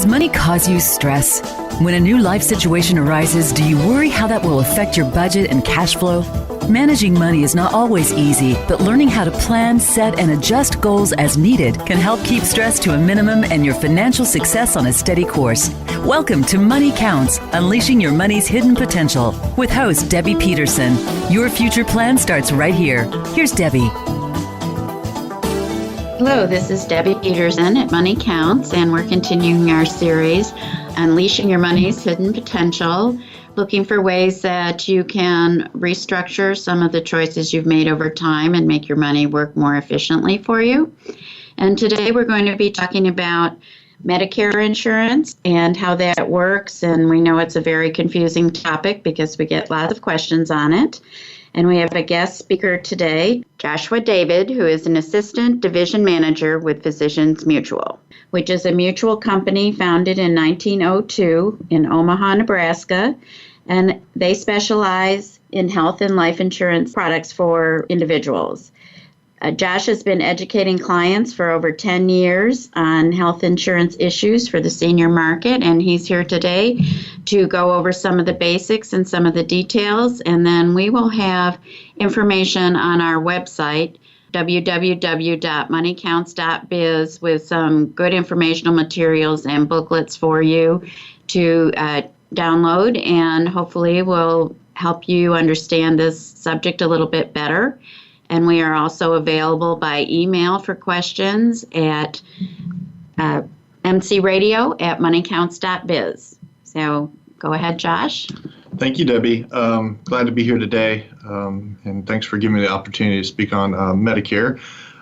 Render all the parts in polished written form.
Does money cause you stress? When a new life situation arises, do you worry how that will affect your budget and cash flow? Managing money is not always easy, but learning how to plan, set, and adjust goals as needed can help keep stress to a minimum and your financial success on a steady course. Welcome to Money Counts, Unleashing Your Money's Hidden Potential, with host Debbie Peterson. Your future plan starts right here. Here's Debbie. Hello, this is Debbie Peterson at Money Counts, and we're continuing our series, Unleashing Your Money's Hidden Potential, looking for ways that you can restructure some of the choices you've made over time and make your money work more efficiently for you. And today we're going to be talking about Medicare insurance and how that works. And we know it's a very confusing topic because we get lots of questions on it. And we have a guest speaker today, Joshua David, who is an Assistant Division Manager with Physicians Mutual, which is a mutual company founded in 1902 in Omaha, Nebraska. And they specialize in health and life insurance products for individuals. Josh has been educating clients for over 10 years on health insurance issues for the senior market, and he's here today to go over some of the basics and some of the details, and then we will have information on our website, www.moneycounts.biz, with some good informational materials and booklets for you to download, and hopefully will help you understand this subject a little bit better. And we are also available by email for questions at mcradio@moneycounts.biz. So go ahead, Josh. Thank you, Debbie. Glad to be here today, and thanks for giving me the opportunity to speak on Medicare.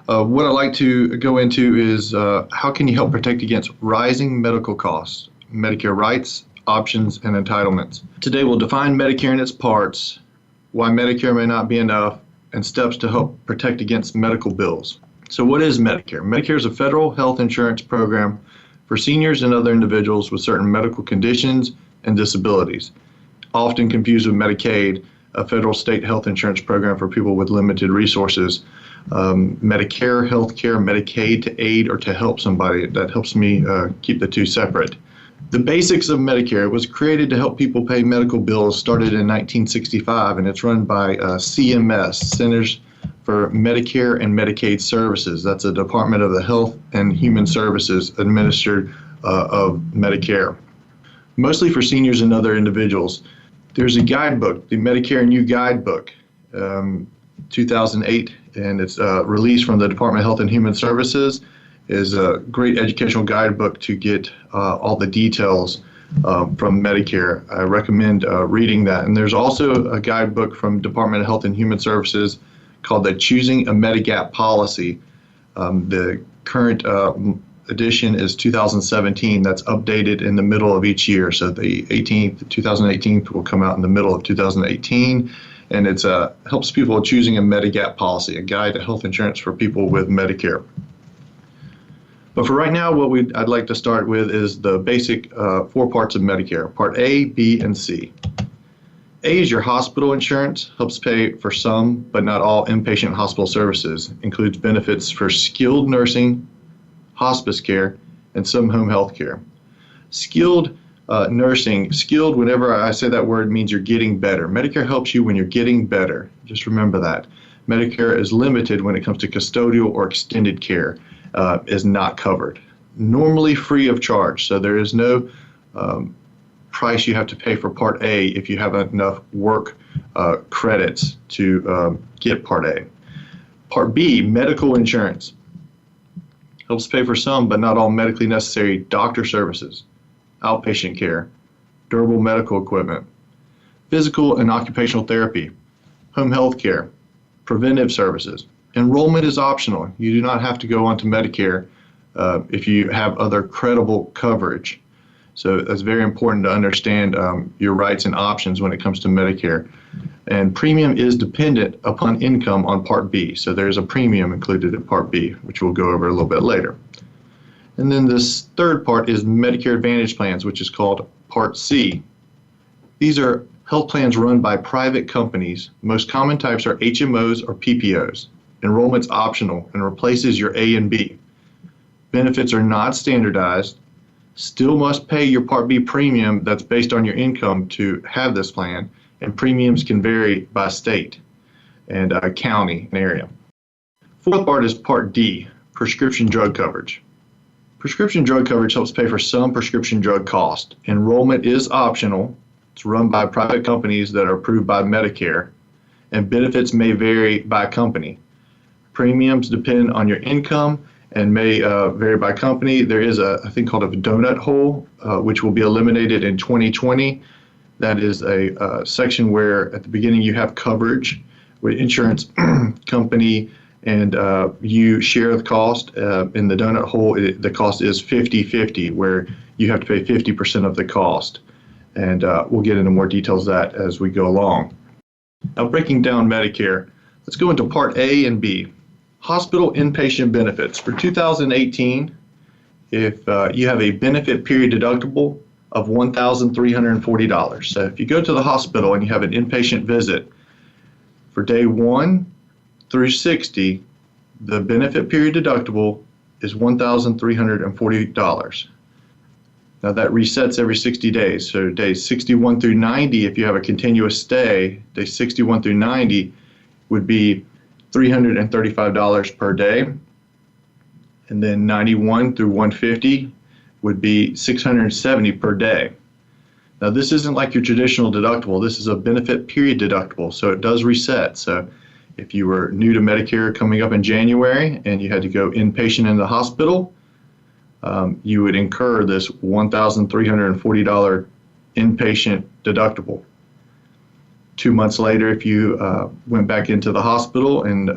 What I'd like to go into is how can you help protect against rising medical costs, Medicare rights, options, and entitlements. Today we'll define Medicare and its parts, why Medicare may not be enough, and steps to help protect against medical bills. So what is Medicare? Medicare is a federal health insurance program for seniors and other individuals with certain medical conditions and disabilities, often confused with Medicaid, a federal state health insurance program for people with limited resources. Medicare, healthcare, Medicaid to aid or to help somebody. That helps me keep the two separate. The basics of Medicare was created to help people pay medical bills, started in 1965, and it's run by CMS, Centers for Medicare and Medicaid Services. That's a Department of the Health and Human Services administered of Medicare, mostly for seniors and other individuals. There's a guidebook, the Medicare New Guidebook, 2008, and it's released from the Department of Health and Human Services. Is a great educational guidebook to get all the details from Medicare. I recommend reading that. And there's also a guidebook from Department of Health and Human Services called the Choosing a Medigap Policy. The current edition is 2017. That's updated in the middle of each year. So the 2018 will come out in the middle of 2018. And it helps people choosing a Medigap policy, a guide to health insurance for people with Medicare. But for right now, I'd like to start with is the basic 4 parts of Medicare, Part A, B, and C. A is your hospital insurance, helps pay for some, but not all, inpatient hospital services, includes benefits for skilled nursing, hospice care, and some home health care. Skilled nursing, skilled, whenever I say that word, means you're getting better. Medicare helps you when you're getting better. Just remember that. Medicare is limited when it comes to custodial or extended care. Is not covered. Normally free of charge, so there is no price you have to pay for Part A if you have enough work credits to get Part A. Part B, medical insurance. Helps pay for some, but not all medically necessary doctor services, outpatient care, durable medical equipment, physical and occupational therapy, home health care, preventive services. Enrollment is optional. You do not have to go onto Medicare if you have other credible coverage. So it's very important to understand your rights and options when it comes to Medicare. And premium is dependent upon income on Part B. So there's a premium included in Part B, which we'll go over a little bit later. And then this third part is Medicare Advantage plans, which is called Part C. These are health plans run by private companies. Most common types are HMOs or PPOs. Enrollment's optional and replaces your A and B. Benefits are not standardized. still must pay your Part B premium that's based on your income to have this plan, and premiums can vary by state and county and area. Fourth part is Part D, prescription drug coverage. Prescription drug coverage helps pay for some prescription drug cost. Enrollment is optional. It's run by private companies that are approved by Medicare, and benefits may vary by company. Premiums depend on your income and may vary by company. There is a thing called a donut hole, which will be eliminated in 2020. That is a section where at the beginning you have coverage with insurance company and you share the cost. In the donut hole, the cost is 50-50, where you have to pay 50% of the cost. And we'll get into more details of that as we go along. Now, breaking down Medicare, let's go into Part A and B. Hospital inpatient benefits. For 2018, if you have a benefit period deductible of $1,340. So if you go to the hospital and you have an inpatient visit, for day 1 through 60, the benefit period deductible is $1,340. Now that resets every 60 days. So days 61 through 90, if you have a continuous stay, days 61 through 90 would be $335 per day. And then 91 through 150 would be $670 per day. Now this isn't like your traditional deductible. This is a benefit period deductible, so it does reset. So if you were new to Medicare coming up in January and you had to go inpatient in the hospital, you would incur this $1,340 inpatient deductible. 2 months later, if you went back into the hospital, and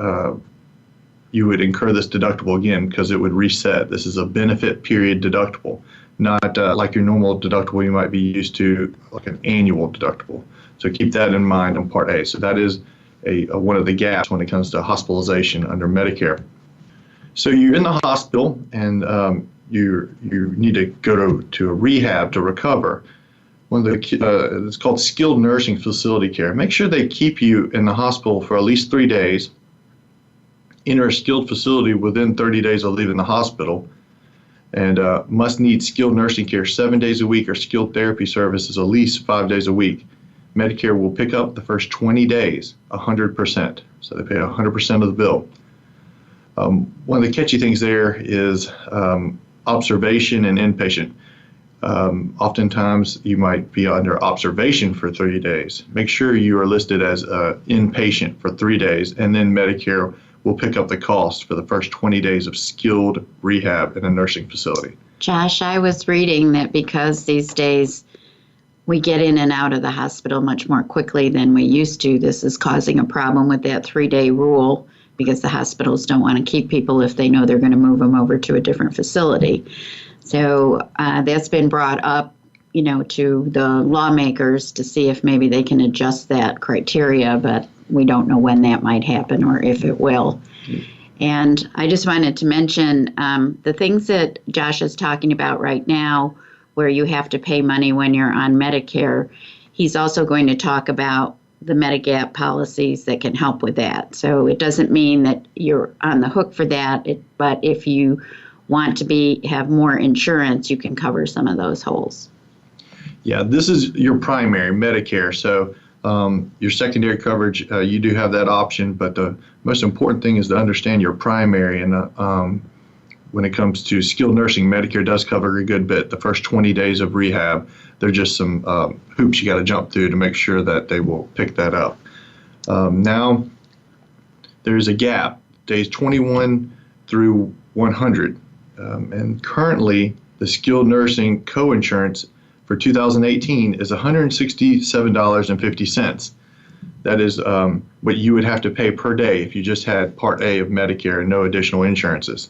you would incur this deductible again because it would reset. This is a benefit period deductible, not like your normal deductible you might be used to, like an annual deductible. So keep that in mind on Part A. So that is one of the gaps when it comes to hospitalization under Medicare. So you're in the hospital and you need to go to a rehab to recover. It's called skilled nursing facility care. Make sure they keep you in the hospital for at least 3 days. Enter a skilled facility within 30 days of leaving the hospital, and must need skilled nursing care 7 days a week or skilled therapy services at least 5 days a week. Medicare will pick up the first 20 days 100%. So they pay 100% of the bill. One of the catchy things there is observation and inpatient. Oftentimes you might be under observation for 30 days. Make sure you are listed as inpatient for 3 days, and then Medicare will pick up the cost for the first 20 days of skilled rehab in a nursing facility. Josh, I was reading that because these days we get in and out of the hospital much more quickly than we used to, this is causing a problem with that 3-day rule, because the hospitals don't want to keep people if they know they're going to move them over to a different facility. So that's been brought up, to the lawmakers to see if maybe they can adjust that criteria, but we don't know when that might happen or if it will. And I just wanted to mention the things that Josh is talking about right now, where you have to pay money when you're on Medicare. He's also going to talk about the Medigap policies that can help with that. So it doesn't mean that you're on the hook for that, but if you want to have more insurance, you can cover some of those holes. Yeah, this is your primary Medicare. So your secondary coverage, you do have that option, but the most important thing is to understand your primary. And when it comes to skilled nursing, Medicare does cover a good bit. The first 20 days of rehab, there are just some hoops you got to jump through to make sure that they will pick that up. Now, there's a gap, days 21 through 100. And currently, the skilled nursing co-insurance for 2018 is $167.50. That is what you would have to pay per day if you just had Part A of Medicare and no additional insurances.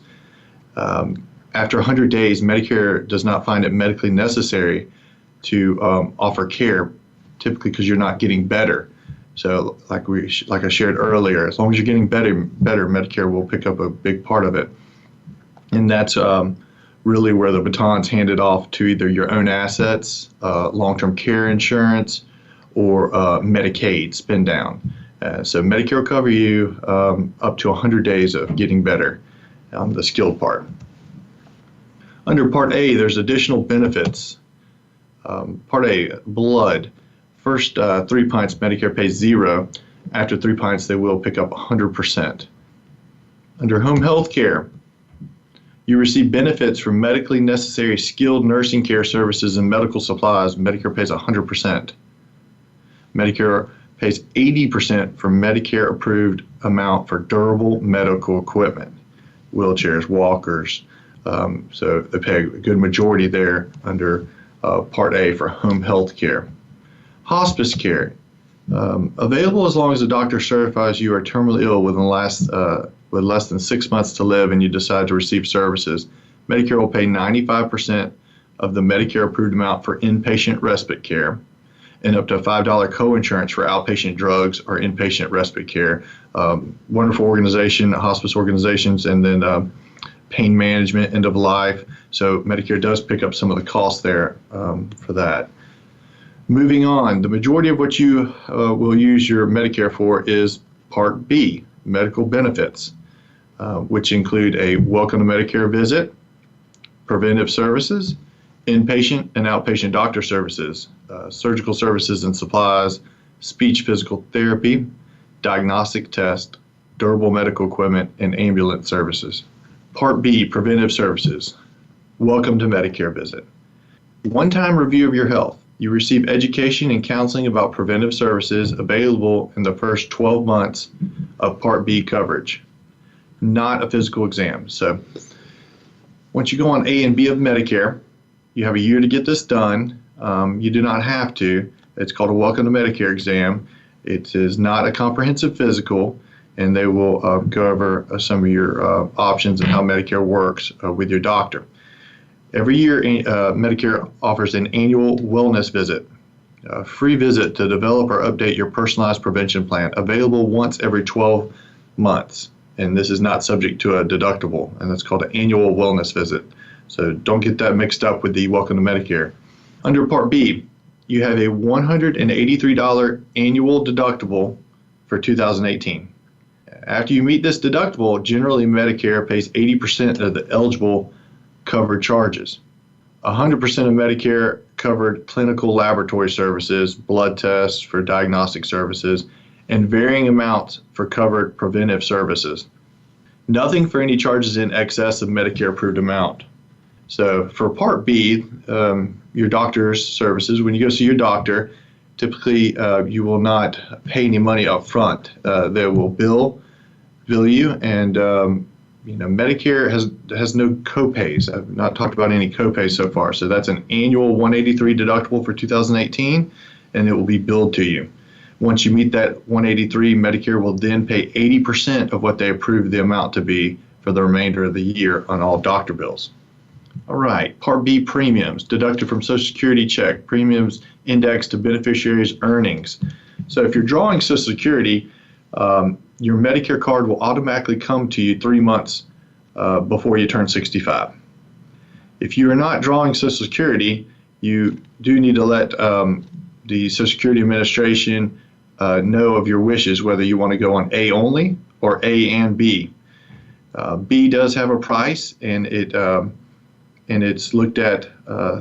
After 100 days, Medicare does not find it medically necessary to offer care, typically because you're not getting better. So like I shared earlier, as long as you're getting better, Medicare will pick up a big part of it. And that's really where the baton's handed off to either your own assets, long-term care insurance, or Medicaid spend down. So Medicare will cover you up to 100 days of getting better, the skilled part. Under Part A, there's additional benefits. Part A, blood. First 3 pints, Medicare pays $0. After 3 pints, they will pick up 100%. Under home health care, you receive benefits from medically necessary skilled nursing care services and medical supplies. Medicare pays 100%. Medicare pays 80% for Medicare-approved amount for durable medical equipment, wheelchairs, walkers. So they pay a good majority there under Part A for home health care. Hospice care, available as long as the doctor certifies you are terminally ill with less than 6 months to live and you decide to receive services. Medicare will pay 95% of the Medicare-approved amount for inpatient respite care and up to $5 co-insurance for outpatient drugs or inpatient respite care. Wonderful organization, hospice organizations, and then pain management, end of life. So Medicare does pick up some of the costs there for that. Moving on, the majority of what you will use your Medicare for is Part B, medical benefits, which include a welcome to Medicare visit, preventive services, inpatient and outpatient doctor services, surgical services and supplies, speech physical therapy, diagnostic test, durable medical equipment, and ambulance services. Part B, preventive services, welcome to Medicare visit. One-time review of your health. You receive education and counseling about preventive services available in the first 12 months of Part B coverage, not a physical exam. So once you go on A and B of Medicare, you have a year to get this done. You do not have to. It's called a Welcome to Medicare exam. It is not a comprehensive physical, and they will go over some of your options and how Medicare works with your doctor. Every year, Medicare offers an annual wellness visit, a free visit to develop or update your personalized prevention plan, available once every 12 months. And this is not subject to a deductible, and that's called an annual wellness visit. So don't get that mixed up with the Welcome to Medicare. Under Part B, you have a $183 annual deductible for 2018. After you meet this deductible, generally Medicare pays 80% of the eligible covered charges. 100% of Medicare covered clinical laboratory services, blood tests for diagnostic services, and varying amounts for covered preventive services. Nothing for any charges in excess of Medicare approved amount. So for Part B, your doctor's services, when you go see your doctor, typically you will not pay any money up front. They will bill you, and Medicare has no copays. I've not talked about any copays so far. So that's an annual $183 deductible for 2018, and it will be billed to you. Once you meet that $183, Medicare will then pay 80% of what they approve the amount to be for the remainder of the year on all doctor bills. All right, Part B premiums, deducted from Social Security check, premiums indexed to beneficiaries' earnings. So if you're drawing Social Security, your Medicare card will automatically come to you 3 months before you turn 65. If you are not drawing Social Security, you do need to let the Social Security Administration know of your wishes, whether you want to go on A only or A and B. B does have a price, and it's looked at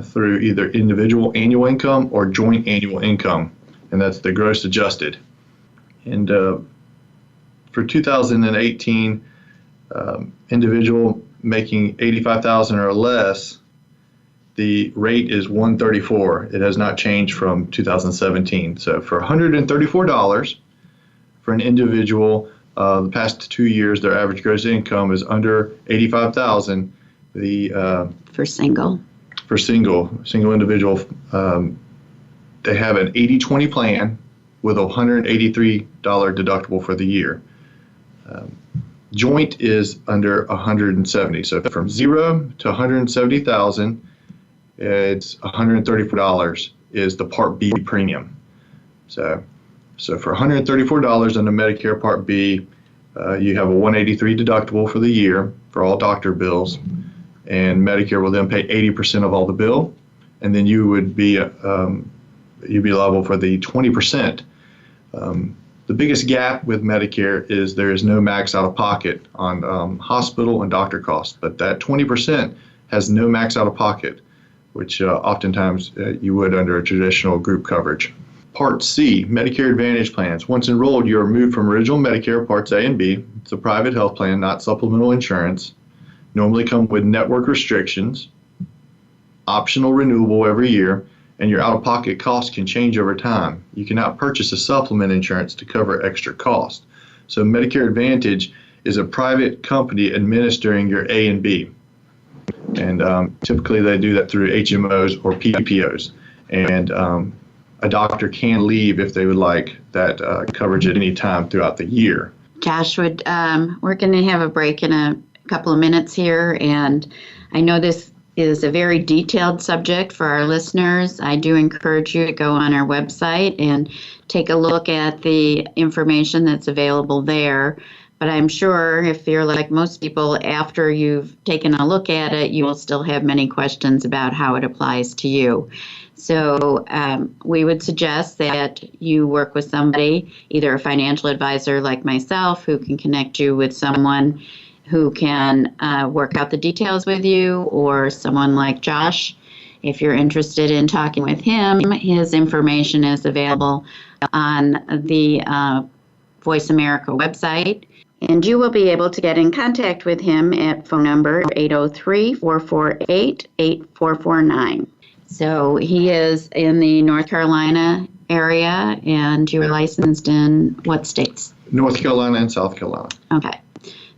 through either individual annual income or joint annual income, and that's the gross adjusted. And for 2018, individual making $85,000 or less, the rate is $134. It has not changed from 2017. So for $134 for an individual, the past 2 years, their average gross income is under $85,000. For single individual, they have an 80-20 plan with a $183 deductible for the year. Joint is under $170. So from 0 to $170,000, it's $134 is the Part B premium. So for $134 on the Medicare Part B, you have a $183 deductible for the year for all doctor bills, and Medicare will then pay 80% of all the bill, and then you would be you'd be liable for the 20%. The biggest gap with Medicare is there is no max out of pocket on hospital and doctor costs, but that 20% has no max out-of-pocket, which oftentimes you would under a traditional group coverage. Part C, Medicare Advantage plans. Once enrolled, you are moved from original Medicare Parts A and B. It's a private health plan, not supplemental insurance. Normally come with network restrictions, optional renewable every year, and your out-of-pocket costs can change over time. You cannot purchase a supplement insurance to cover extra cost. So Medicare Advantage is a private company administering your A and B. And typically they do that through HMOs or PPOs. And a doctor can leave if they would like that coverage at any time throughout the year. Josh, we're going to have a break in a couple of minutes here, and I know this is a very detailed subject for our listeners. I do encourage you to go on our website and take a look at the information that's available there. But I'm sure if you're like most people, after you've taken a look at it, you will still have many questions about how it applies to you. So we would suggest that you work with somebody, either a financial advisor like myself, who can connect you with someone who can work out the details with you, or someone like Josh. If you're interested in talking with him, his information is available on the Voice America website. And you will be able to get in contact with him at phone number 803-448-8449. So he is in the North Carolina area, and you're licensed in what states? North Carolina and South Carolina. Okay.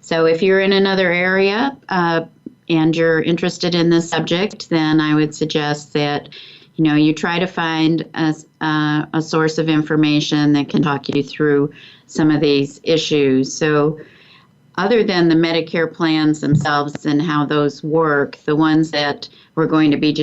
So if you're in another area and you're interested in this subject, then I would suggest that you try to find a source of information that can talk you through some of these issues. So other than the Medicare plans themselves and how those work, the ones that we're going to be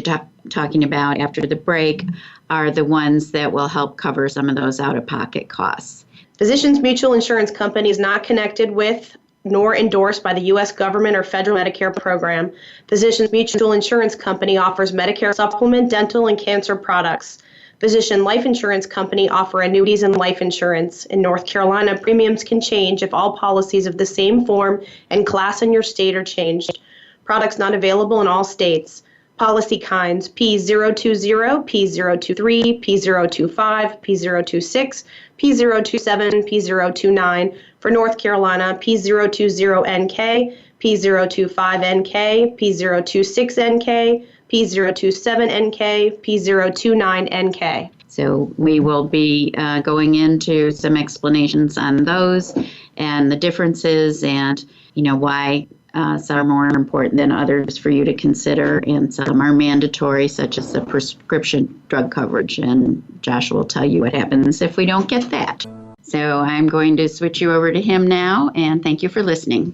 talking about after the break are the ones that will help cover some of those out-of-pocket costs. Physicians Mutual Insurance Company is not connected with nor endorsed by the U.S. government or federal Medicare program. Physicians Mutual Insurance Company offers Medicare supplement, dental, and cancer products. Physician Life Insurance Company offer annuities and life insurance. In North Carolina, premiums can change if all policies of the same form and class in your state are changed. Products not available in all states. Policy kinds: P020, P023, P025, P026, P027, P029. For North Carolina, P020NK, P025NK, P026NK, P027NK, P029NK. So we will be going into some explanations on those and the differences, and why some are more important than others for you to consider, and some are mandatory, such as the prescription drug coverage. And Josh will tell you what happens if we don't get that. So I'm going to switch you over to him now, and thank you for listening.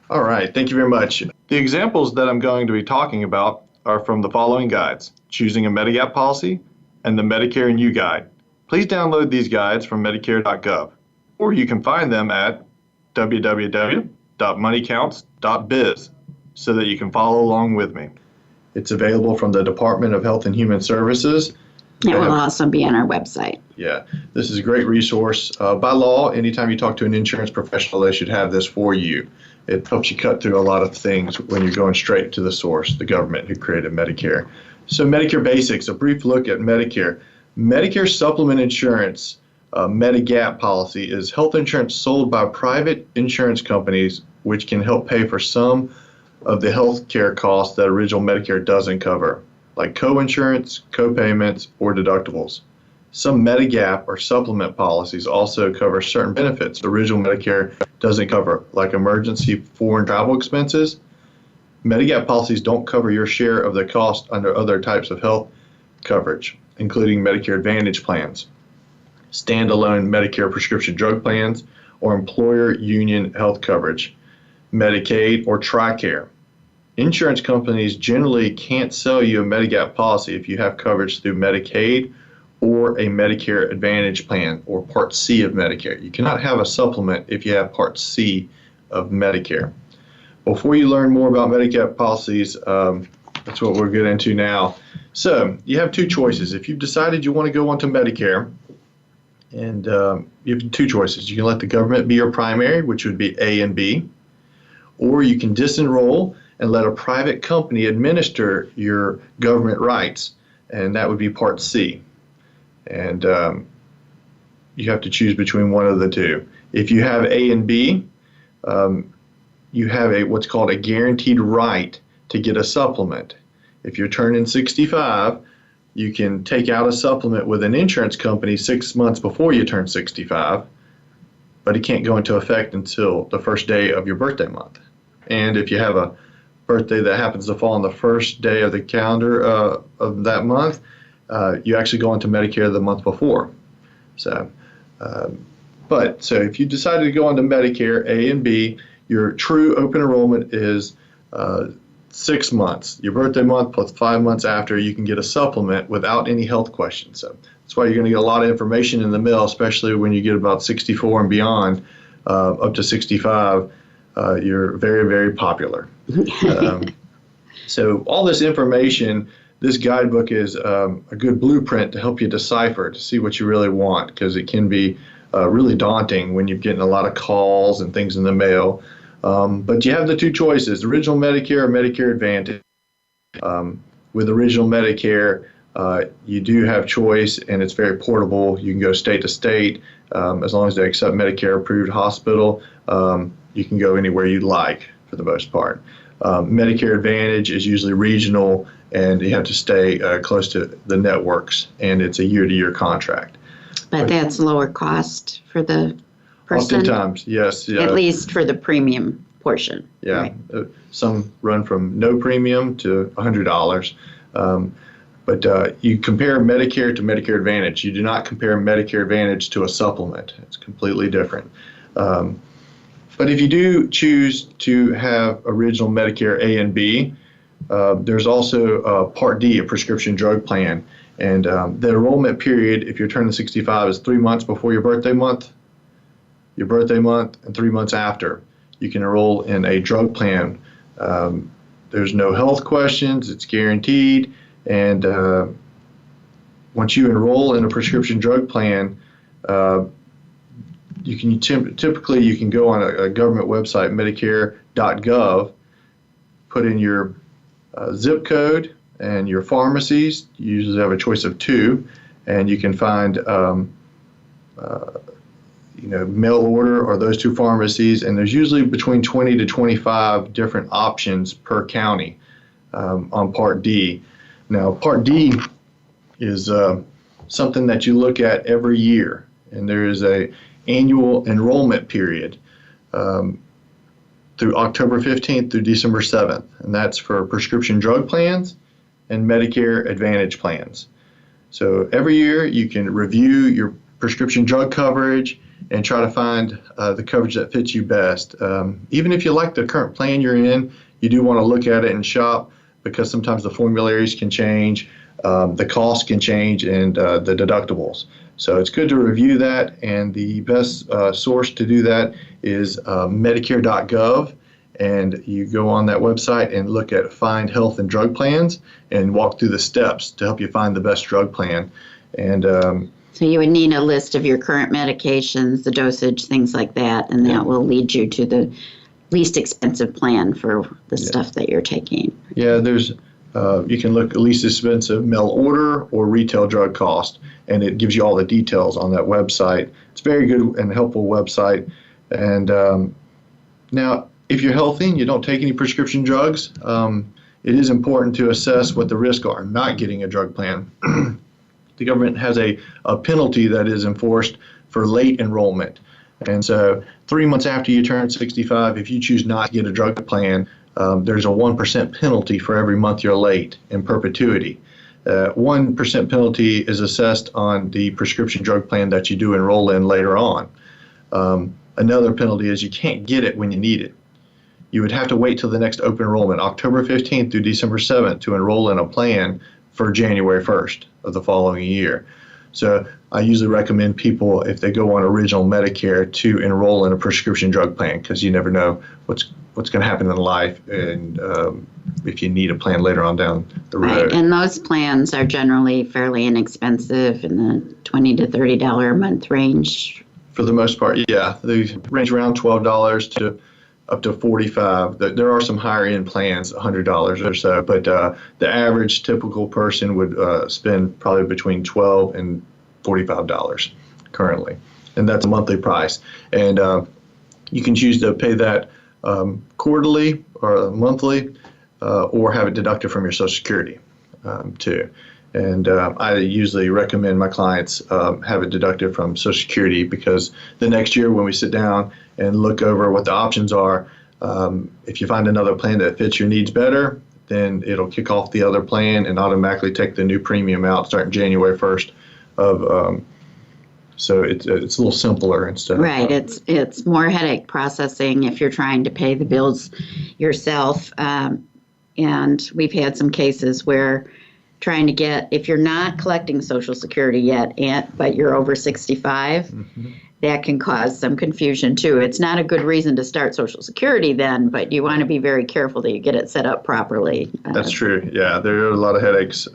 All right, thank you very much. The examples that I'm going to be talking about are from the following guides: Choosing a Medigap Policy and the Medicare and You Guide. Please download these guides from Medicare.gov, or you can find them at www.moneycounts.biz so that you can follow along with me. It's available from the Department of Health and Human Services. It will also be on our website. Yeah, this is a great resource. By law, anytime you talk to an insurance professional, they should have this for you. It helps you cut through a lot of things when you're going straight to the source, the government who created Medicare. So Medicare Basics, a brief look at Medicare. Medicare supplement insurance, Medigap policy, is health insurance sold by private insurance companies, which can help pay for some of the health care costs that original Medicare doesn't cover, like co-insurance, co-payments, or deductibles. Some Medigap or supplement policies also cover certain benefits original Medicare doesn't cover, like emergency foreign travel expenses. Medigap policies don't cover your share of the cost under other types of health coverage, including Medicare Advantage plans, standalone Medicare prescription drug plans, or employer union health coverage, Medicaid, or TRICARE. Insurance companies generally can't sell you a Medigap policy if you have coverage through Medicaid or a Medicare Advantage plan or Part C of Medicare. You cannot have a supplement if you have Part C of Medicare. Before you learn more about Medigap policies, that's what we'll get into now. So you have two choices. If you've decided you want to go onto Medicare, and you have two choices. You can let the government be your primary, which would be A and B, or you can disenroll and let a private company administer your government rights, and that would be Part C. And you have to choose between one of the two. If you have A and B, you have what's called a guaranteed right to get a supplement. If you're turning 65, you can take out a supplement with an insurance company 6 months before you turn 65, but it can't go into effect until the first day of your birthday month. And if you have a birthday that happens to fall on the first day of the calendar of that month, you actually go into Medicare the month before. So if you decided to go into Medicare A and B, your true open enrollment is 6 months. Your birthday month plus 5 months after, you can get a supplement without any health questions. So that's why you're going to get a lot of information in the mail, especially when you get about 64 and beyond, up to 65. You're very, very popular. So all this information, this guidebook is a good blueprint to help you decipher, to see what you really want, because it can be really daunting when you're getting a lot of calls and things in the mail. But you have the two choices, original Medicare or Medicare Advantage. With original Medicare, you do have choice, and it's very portable. You can go state to state. As long as they accept Medicare-approved hospital, you can go anywhere you'd like for the most part. Medicare Advantage is usually regional, and you have to stay close to the networks, and it's a year-to-year contract. But that's lower cost for the person? Oftentimes, yes. Yeah. At least for the premium portion. Yeah. Right. Some run from no premium to $100. But you compare Medicare to Medicare Advantage. You do not compare Medicare Advantage to a supplement. It's completely different. But if you do choose to have original Medicare A and B, there's also Part D, a prescription drug plan. And the enrollment period, if you're turning 65, is 3 months before your birthday month, and 3 months after. You can enroll in a drug plan. There's no health questions. It's guaranteed. And once you enroll in a prescription drug plan, you can typically you can go on a government website, Medicare.gov, put in your zip code and your pharmacies. You usually have a choice of 2, and you can find mail order or those 2 pharmacies, and there's usually between 20 to 25 different options per county on Part D. Now, Part D is something that you look at every year, and there is a annual enrollment period through October 15th through December 7th, and that's for prescription drug plans and Medicare Advantage plans. So every year you can review your prescription drug coverage and try to find the coverage that fits you best. Even if you like the current plan you're in, you do want to look at it and shop, because sometimes the formularies can change, the cost can change, and the deductibles. So it's good to review that, and the best source to do that is Medicare.gov, and you go on that website and look at Find Health and Drug Plans and walk through the steps to help you find the best drug plan. And so you would need a list of your current medications, the dosage, things like that, and that will lead you to the least expensive plan for the stuff that you're taking. Yeah, there's you can look at least expensive mail order or retail drug cost, and it gives you all the details on that website. It's a very good and helpful website. And now, if you're healthy and you don't take any prescription drugs, it is important to assess what the risks are not getting a drug plan. The government has a penalty that is enforced for late enrollment. And so 3 months after you turn 65, if you choose not to get a drug plan, there's a 1% penalty for every month you're late in perpetuity. 1% penalty is assessed on the prescription drug plan that you do enroll in later on. Another penalty is you can't get it when you need it. You would have to wait till the next open enrollment, October 15th through December 7th, to enroll in a plan for January 1st of the following year. So I usually recommend people, if they go on original Medicare, to enroll in a prescription drug plan, because you never know what's going to happen in life, and if you need a plan later on down the road. Right, and those plans are generally fairly inexpensive, in the $20 to $30 a month range. For the most part, yeah. They range around $12 to up to 45. There are some higher end plans, $100 or so, but the average typical person would spend probably between $12 and $45 currently, and that's a monthly price. And you can choose to pay that quarterly or monthly, or have it deducted from your Social Security too. And I usually recommend my clients have it deducted from Social Security, because the next year when we sit down and look over what the options are, if you find another plan that fits your needs better, then it'll kick off the other plan and automatically take the new premium out starting January 1st of. So it's a little simpler instead. Right. It's more headache processing if you're trying to pay the bills yourself. And we've had some cases where trying to get, if you're not collecting Social Security yet, but you're over 65, that can cause some confusion too. It's not a good reason to start Social Security then, but you want to be very careful that you get it set up properly. That's true. Yeah, there are a lot of headaches,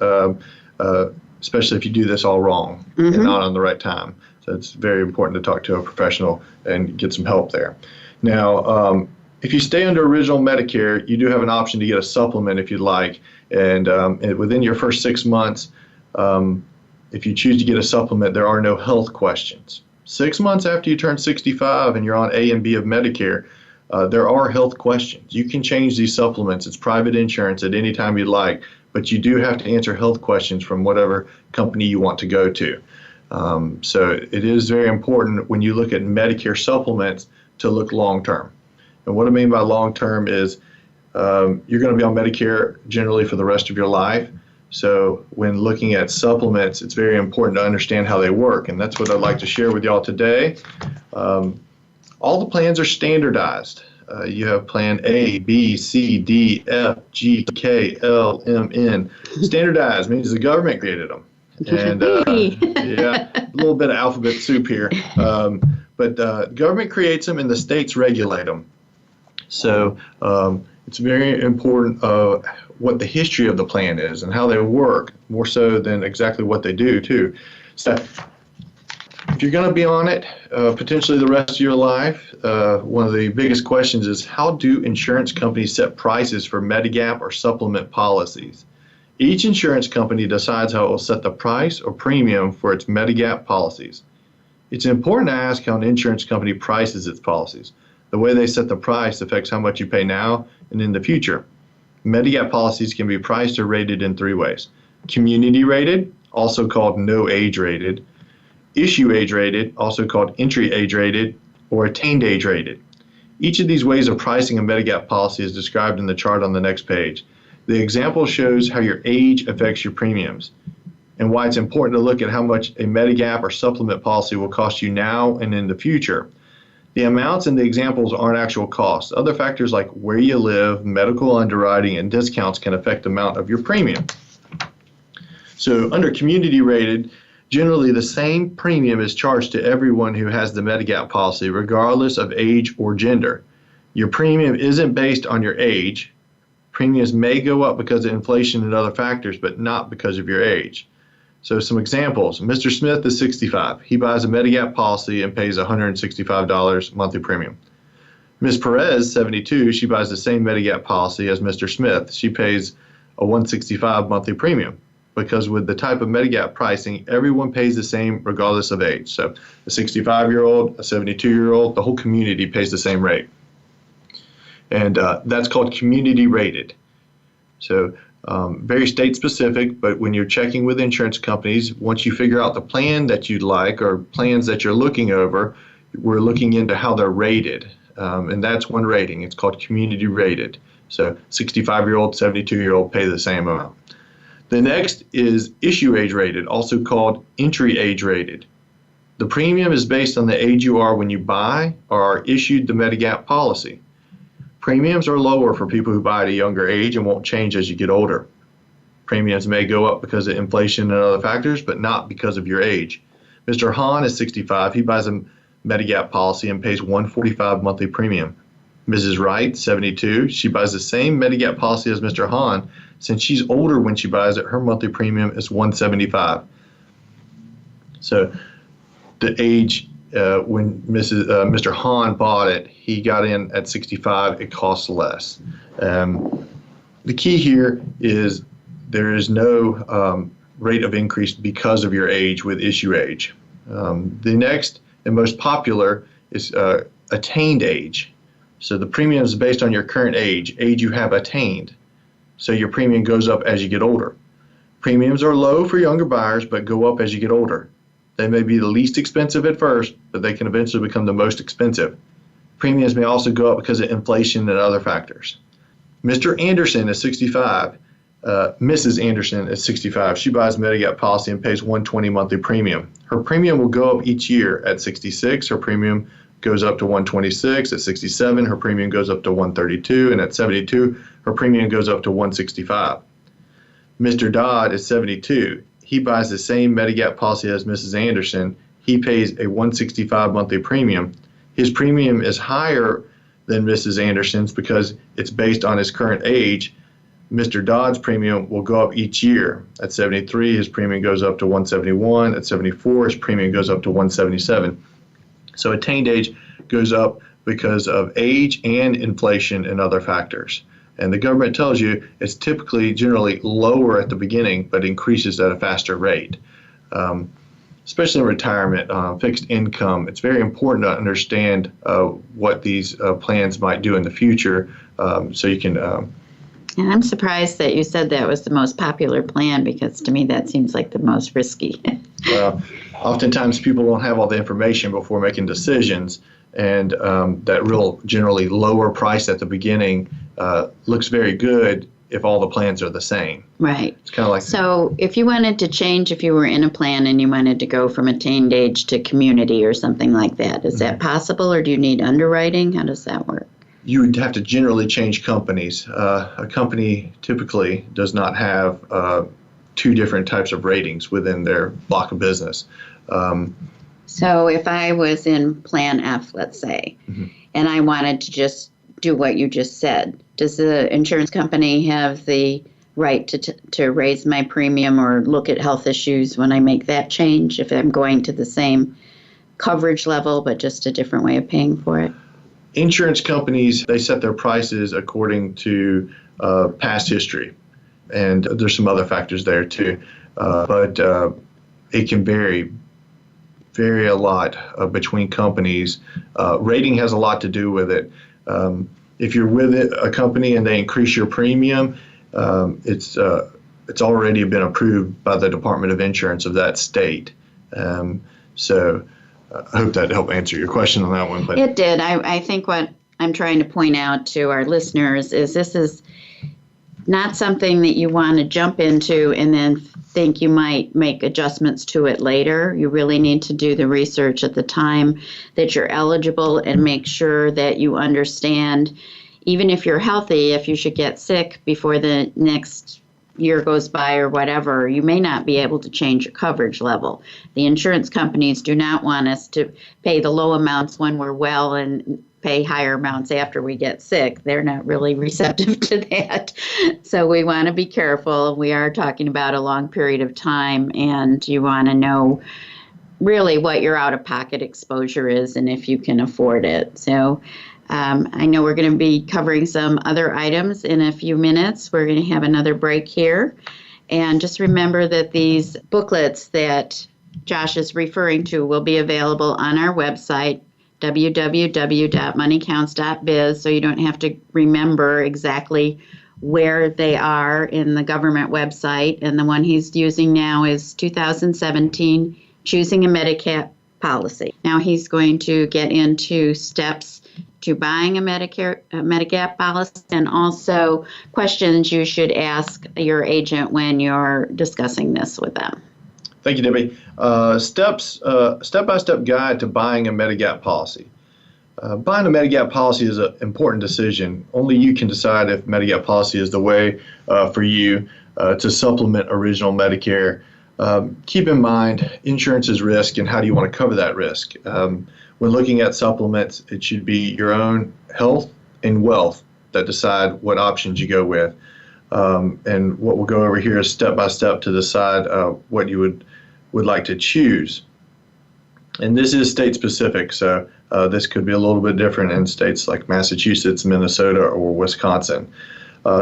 especially if you do this all wrong and not on the right time. So it's very important to talk to a professional and get some help there. Now, if you stay under original Medicare, you do have an option to get a supplement if you'd like. And within your first 6 months, if you choose to get a supplement, there are no health questions. 6 months after you turn 65 and you're on A and B of Medicare, there are health questions. You can change these supplements. It's private insurance at any time you'd like, but you do have to answer health questions from whatever company you want to go to. So it is very important when you look at Medicare supplements to look long-term. And what I mean by long-term is you're going to be on Medicare generally for the rest of your life. So when looking at supplements, it's very important to understand how they work. And that's what I'd like to share with y'all today. All the plans are standardized. You have plan A, B, C, D, F, G, K, L, M, N. Standardized means the government created them. And yeah, a little bit of alphabet soup here. But government creates them and the states regulate them. So it's very important what the history of the plan is and how they work, more so than exactly what they do, too. So if you're going to be on it potentially the rest of your life, one of the biggest questions is, how do insurance companies set prices for Medigap or supplement policies? Each insurance company decides how it will set the price or premium for its Medigap policies. It's important to ask how an insurance company prices its policies. The way they set the price affects how much you pay now and in the future. Medigap policies can be priced or rated in 3 ways. Community rated, also called no age rated. Issue age rated, also called entry age rated, or attained age rated. Each of these ways of pricing a Medigap policy is described in the chart on the next page. The example shows how your age affects your premiums and why it's important to look at how much a Medigap or supplement policy will cost you now and in the future. The amounts in the examples aren't actual costs. Other factors like where you live, medical underwriting, and discounts can affect the amount of your premium. So under community rated, generally the same premium is charged to everyone who has the Medigap policy, regardless of age or gender. Your premium isn't based on your age. Premiums may go up because of inflation and other factors, but not because of your age. So some examples. Mr. Smith is 65. He buys a Medigap policy and pays $165 monthly premium. Ms. Perez, 72, she buys the same Medigap policy as Mr. Smith. She pays a $165 monthly premium, because with the type of Medigap pricing, everyone pays the same regardless of age. So a 65-year-old, a 72-year-old, the whole community pays the same rate. And that's called community rated. So very state specific, but when you're checking with insurance companies, once you figure out the plan that you'd like or plans that you're looking over, we're looking into how they're rated. And that's one rating. It's called community rated. So 65-year-old, 72-year-old pay the same amount. The next is issue age rated, also called entry age rated. The premium is based on the age you are when you buy or are issued the Medigap policy. Premiums are lower for people who buy at a younger age and won't change as you get older. Premiums may go up because of inflation and other factors, but not because of your age. Mr. Hahn is 65. He buys a Medigap policy and pays $145 monthly premium. Mrs. Wright, 72. She buys the same Medigap policy as Mr. Hahn. Since she's older when she buys it, her monthly premium is $175. So the age when Mr. Hahn bought it, he got in at 65. It costs less. The key here is there is no rate of increase because of your age with issue age. The next and most popular is Attained Age. So the premium is based on your current age you have attained. So your premium goes up as you get older. Premiums are low for younger buyers, but go up as you get older. They may be the least expensive at first, but they can eventually become the most expensive. Premiums may also go up because of inflation and other factors. Mr. Anderson is 65. Mrs. Anderson is 65. She buys a Medigap policy and pays $120 monthly premium. Her premium will go up each year. At 66, her premium goes up to $126. At 67, her premium goes up to $132. And at 72, her premium goes up to $165. Mr. Dodd is 72. He buys the same Medigap policy as Mrs. Anderson. He pays a $165 monthly premium. His premium is higher than Mrs. Anderson's because it's based on his current age. Mr. Dodd's premium will go up each year. At 73, his premium goes up to $171. At 74, his premium goes up to $177. So attained age goes up because of age and inflation and other factors. And the government tells you it's typically generally lower at the beginning, but increases at a faster rate. Especially in retirement, fixed income, it's very important to understand what these plans might do in the future so you can... And I'm surprised that you said that was the most popular plan, because to me that seems like the most risky. Well, oftentimes people don't have all the information before making decisions, and that real generally lower price at the beginning looks very good if all the plans are the same. Right. It's kind of like... So if you wanted to change, if you were in a plan and you wanted to go from attained age to community or something like that, is that possible, or do you need underwriting? How does that work? You would have to generally change companies. A company typically does not have two different types of ratings within their block of business. So if I was in Plan F, let's say, and I wanted to just do what you just said, does the insurance company have the right to raise my premium or look at health issues when I make that change, if I'm going to the same coverage level but just a different way of paying for it? Insurance companies, they set their prices according to past history, and there's some other factors there too, but it can vary a lot between companies. Rating has a lot to do with it. If you're with a company and they increase your premium, it's already been approved by the Department of Insurance of that state. So I hope that helped answer your question on that one. But it did. I think what I'm trying to point out to our listeners is this is not something that you want to jump into and then think you might make adjustments to it later. You really need to do the research at the time that you're eligible and make sure that you understand, even if you're healthy, if you should get sick before the next year goes by or whatever, you may not be able to change your coverage level. The insurance companies do not want us to pay the low amounts when we're well and pay higher amounts after we get sick. They're not really receptive to that. So we want to be careful. We are talking about a long period of time, and you want to know really what your out-of-pocket exposure is and if you can afford it. So I know we're going to be covering some other items in a few minutes. We're going to have another break here. And just remember that these booklets that Josh is referring to will be available on our website, www.moneycounts.biz, so you don't have to remember exactly where they are in the government website. And the one he's using now is 2017, Choosing a Medicare Policy. Now he's going to get into steps to buying a Medigap policy, and also questions you should ask your agent when you're discussing this with them. Thank you, Debbie. Step-by-step guide to buying a Medigap policy. Buying a Medigap policy is an important decision. Only you can decide if Medigap policy is the way for you to supplement original Medicare. Keep in mind, insurance is risk, and how do you want to cover that risk? When looking at supplements, it should be your own health and wealth that decide what options you go with. And what we'll go over here is step by step to decide what you would like to choose. And this is state specific, so this could be a little bit different in states like Massachusetts, Minnesota, or Wisconsin.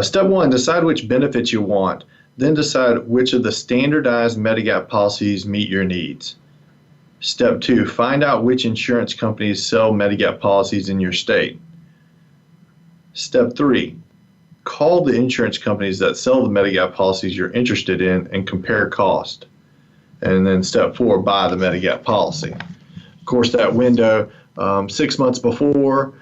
Step 1, decide which benefits you want. Then decide which of the standardized Medigap policies meet your needs. Step 2, find out which insurance companies sell Medigap policies in your state. Step 3, call the insurance companies that sell the Medigap policies you're interested in and compare cost. And then step 4, buy the Medigap policy. Of course, that window 6 months before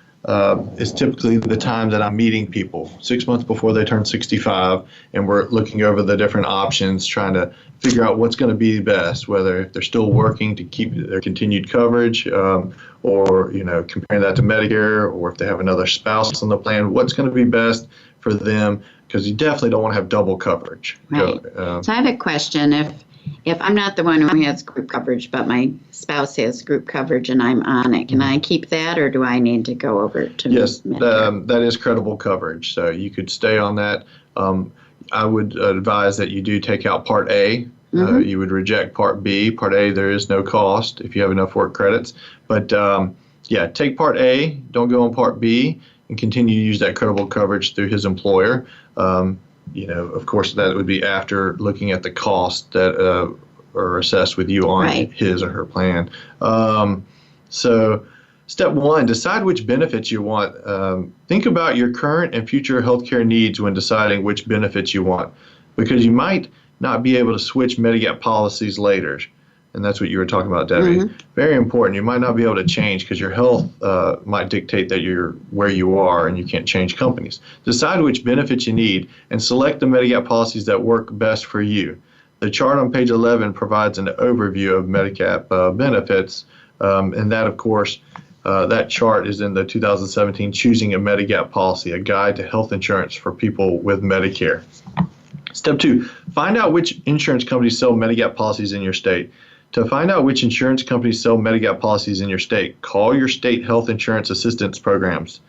is typically the time that I'm meeting people, 6 months before they turn 65, and we're looking over the different options, trying to figure out what's going to be best, whether if they're still working to keep their continued coverage, or comparing that to Medicare, or if they have another spouse on the plan, what's going to be best for them, because you definitely don't want to have double coverage. Right. So I have a question. If I'm not the one who has group coverage, but my spouse has group coverage and I'm on it, can I keep that, or do I need to go over to Yes, Medicare? that is credible coverage, so you could stay on that. I would advise that you do take out Part A. You would reject Part B. Part A, there is no cost if you have enough work credits. But take Part A, don't go on Part B, and continue to use that credible coverage through his employer. Of course, that would be after looking at the costs that are assessed with you on his or her plan. So step 1, decide which benefits you want. Think about your current and future healthcare needs when deciding which benefits you want, because you might not be able to switch Medigap policies later. And that's what you were talking about, Debbie. Very important. You might not be able to change because your health might dictate that you're where you are and you can't change companies. Decide which benefits you need and select the Medigap policies that work best for you. The chart on page 11 provides an overview of Medigap benefits, and that, of course, that chart is in the 2017 Choosing a Medigap Policy, a guide to health insurance for people with Medicare. Step 2, find out which insurance companies sell Medigap policies in your state. To find out which insurance companies sell Medigap policies in your state, call your state health insurance assistance programs.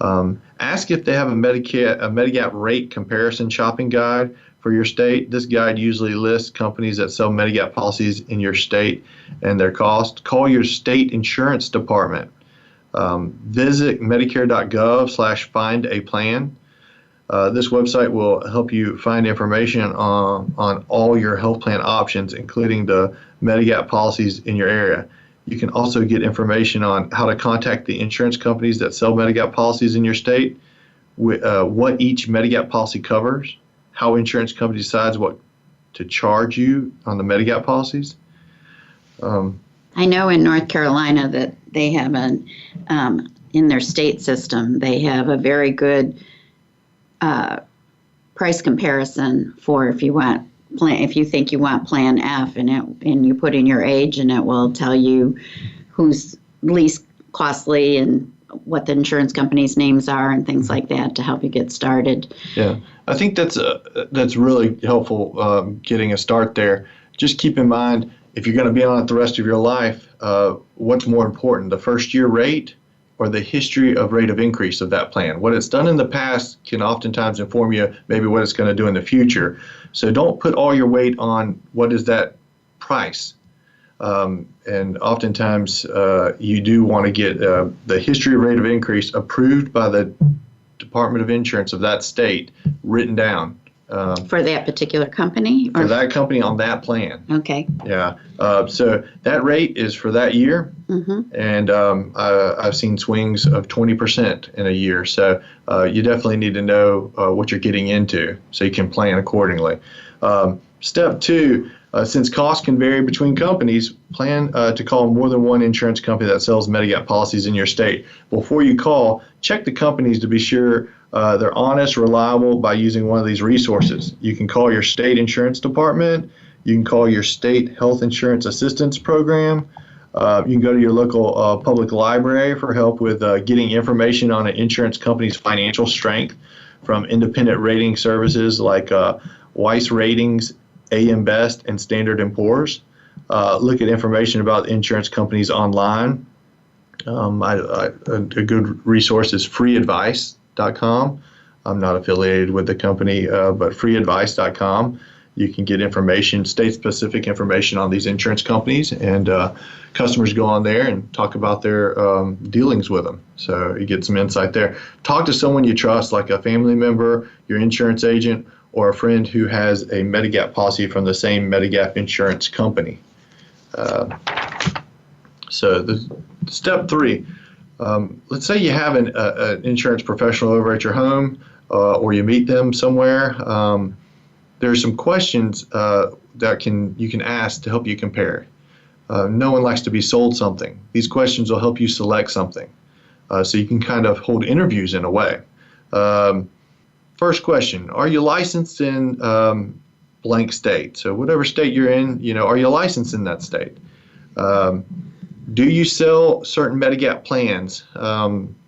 Ask if they have a Medigap rate comparison shopping guide for your state. This guide usually lists companies that sell Medigap policies in your state and their cost. Call your state insurance department. Visit medicare.gov/find-a-plan. This website will help you find information on all your health plan options, including the Medigap policies in your area. You can also get information on how to contact the insurance companies that sell Medigap policies in your state, what each Medigap policy covers, how insurance company decides what to charge you on the Medigap policies. I know in North Carolina that they have in their state system, they have a very good price comparison for if you think you want Plan F, and you put in your age, and it will tell you who's least costly and what the insurance company's names are and things like that to help you get started. Yeah, I think that's really helpful getting a start there. Just keep in mind, if you're going to be on it the rest of your life, what's more important, the first year rate or the history of rate of increase of that plan? What it's done in the past can oftentimes inform you maybe what it's going to do in the future. So don't put all your weight on what is that price. And oftentimes you do want to get the history of rate of increase approved by the Department of Insurance of that state written down. For that particular company? For that company on that plan. Okay. Yeah. So that rate is for that year. And I've seen swings of 20% in a year. So you definitely need to know what you're getting into so you can plan accordingly. Step 2, since costs can vary between companies, plan to call more than one insurance company that sells Medigap policies in your state. Before you call, check the companies to be sure they're honest, reliable by using one of these resources. You can call your state insurance department. You can call your state health insurance assistance program. You can go to your local public library for help with getting information on an insurance company's financial strength from independent rating services like Weiss Ratings, AM Best, and Standard & Poor's. Look at information about insurance companies online. A good resource is freeadvice.com. I'm not affiliated with the company, but freeadvice.com. You can get information, state-specific information on these insurance companies, and customers go on there and talk about their dealings with them. So you get some insight there. Talk to someone you trust, like a family member, your insurance agent, or a friend who has a Medigap policy from the same Medigap insurance company. So step 3, let's say you have an insurance professional over at your home, or you meet them somewhere. There are some questions that you can ask to help you compare. No one likes to be sold something. These questions will help you select something. So you can kind of hold interviews in a way. First question, are you licensed in blank state? So whatever state you're in, are you licensed in that state? Do you sell certain Medigap plans?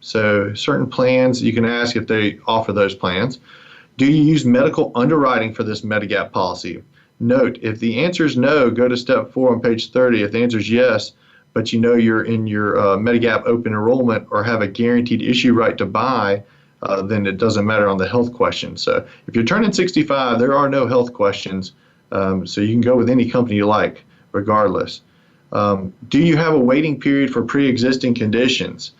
So certain plans, you can ask if they offer those plans. Do you use medical underwriting for this Medigap policy? Note, if the answer is no, go to step 4 on page 30. If the answer is yes, but you're in your Medigap open enrollment or have a guaranteed issue right to buy, then it doesn't matter on the health question. So if you're turning 65, there are no health questions, so you can go with any company you like, regardless. Do you have a waiting period for pre-existing conditions?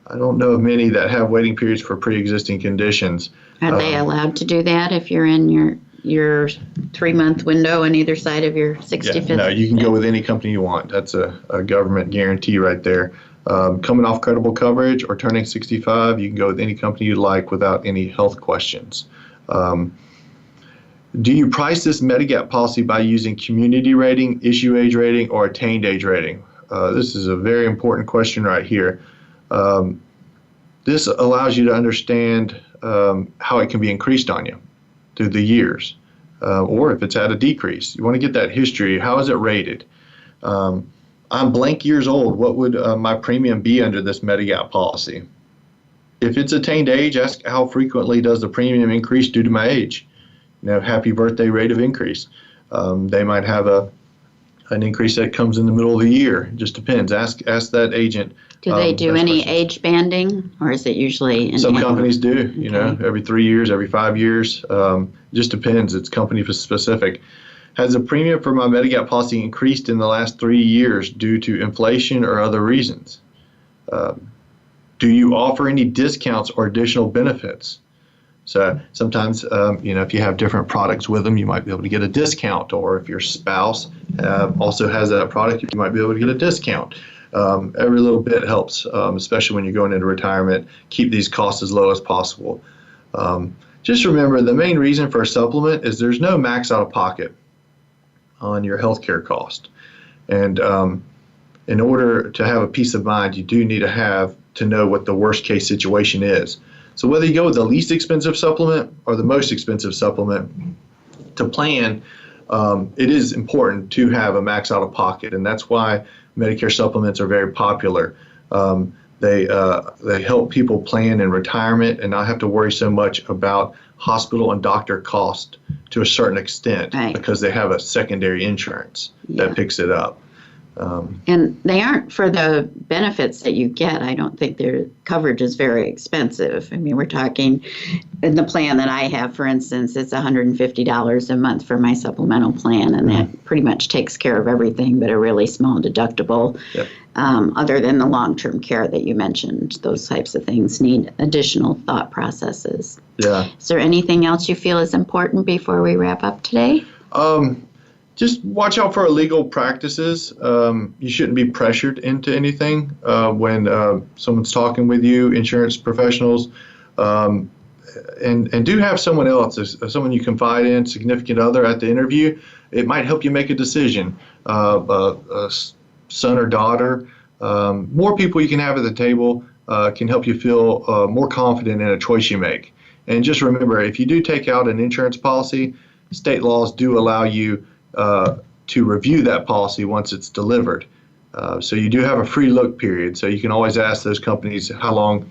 I don't know of many that have waiting periods for pre-existing conditions. Are they allowed to do that if you're in your 3-month window on either side of your 65th? Yeah, no, you can go with any company you want. That's a government guarantee right there. Coming off credible coverage or turning 65, you can go with any company you like without any health questions. Do you price this Medigap policy by using community rating, issue age rating, or attained age rating? This is a very important question right here. This allows you to understand how it can be increased on you through the years, or if it's at a decrease. You want to get that history. How is it rated? I'm blank years old. What would my premium be under this Medigap policy? If it's attained age, ask how frequently does the premium increase due to my age? Happy birthday rate of increase. They might have an increase that comes in the middle of the year. It just depends. Ask that agent. Do they do any age banding, or is it usually in Some companies do, every 3 years, every 5 years. Just depends. It's company specific. Has the premium for my Medigap policy increased in the last 3 years due to inflation or other reasons? Do you offer any discounts or additional benefits? So sometimes, if you have different products with them, you might be able to get a discount. Or if your spouse also has that product, you might be able to get a discount. Every little bit helps, especially when you're going into retirement. Keep these costs as low as possible. Just remember, the main reason for a supplement is there's no max out of pocket on your healthcare cost. And in order to have a peace of mind, you do need to know what the worst case situation is. So whether you go with the least expensive supplement or the most expensive supplement, to plan, it is important to have a max out of pocket, and that's why Medicare supplements are very popular. They help people plan in retirement and not have to worry so much about hospital and doctor cost to a certain extent, right, because they have a secondary insurance that picks it up. And they aren't, for the benefits that you get, I don't think their coverage is very expensive. I mean, we're talking, in the plan that I have, for instance, it's $150 a month for my supplemental plan, and that pretty much takes care of everything but a really small deductible. Yep. Other than the long-term care that you mentioned, those types of things need additional thought processes. Yeah. Is there anything else you feel is important before we wrap up today? Just watch out for illegal practices. You shouldn't be pressured into anything when someone's talking with you, insurance professionals. And do have someone else, someone you confide in, significant other at the interview. It might help you make a decision. A son or daughter. More people you can have at the table can help you feel more confident in a choice you make. And just remember, if you do take out an insurance policy, state laws do allow you to review that policy once it's delivered. So you do have a free look period. So you can always ask those companies, how long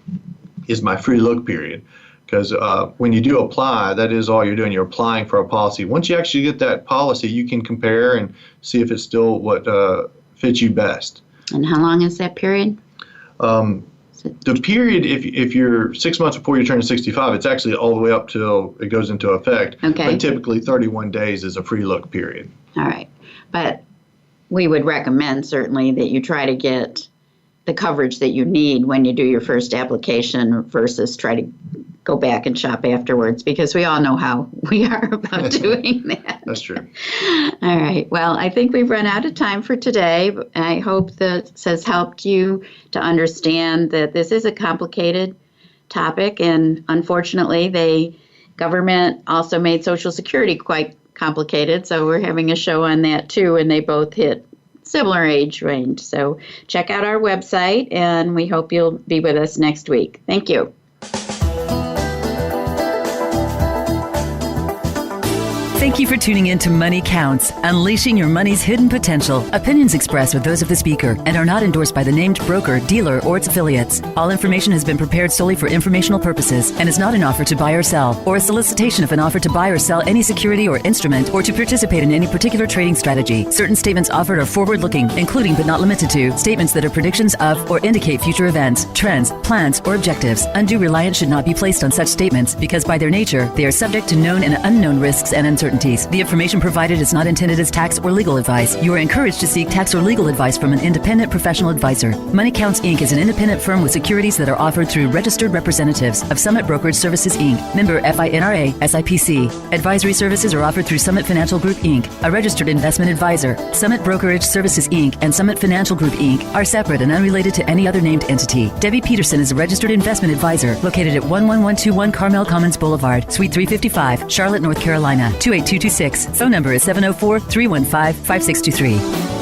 is my free look period? Because when you do apply, that is all you're doing. You're applying for a policy. Once you actually get that policy, you can compare and see if it's still what fits you best. And how long is that period? So The period, if you're 6 months before you turn 65, it's actually all the way up till it goes into effect. Okay. But typically 31 days is a free look period. All right. But we would recommend certainly that you try to get the coverage that you need when you do your first application versus try to go back and shop afterwards, because we all know how we are about doing that. That's true. All right. Well, I think we've run out of time for today. I hope this has helped you to understand that this is a complicated topic, and unfortunately, government also made Social Security quite complicated, so we're having a show on that too, and they both hit similar age range. So check out our website, and we hope you'll be with us next week. Thank you. Thank you for tuning in to Money Counts, unleashing your money's hidden potential. Opinions expressed are those of the speaker and are not endorsed by the named broker, dealer, or its affiliates. All information has been prepared solely for informational purposes and is not an offer to buy or sell, or a solicitation of an offer to buy or sell any security or instrument, or to participate in any particular trading strategy. Certain statements offered are forward-looking, including but not limited to statements that are predictions of or indicate future events, trends, plans, or objectives. Undue reliance should not be placed on such statements because by their nature, they are subject to known and unknown risks and uncertainties. The information provided is not intended as tax or legal advice. You are encouraged to seek tax or legal advice from an independent professional advisor. Money Counts, Inc. is an independent firm with securities that are offered through registered representatives of Summit Brokerage Services, Inc., member FINRA, SIPC. Advisory services are offered through Summit Financial Group, Inc., a registered investment advisor. Summit Brokerage Services, Inc. and Summit Financial Group, Inc. are separate and unrelated to any other named entity. Debbie Peterson is a registered investment advisor located at 11121 Carmel Commons Boulevard, Suite 355, Charlotte, North Carolina, 28226. Phone number is 704-315-5623.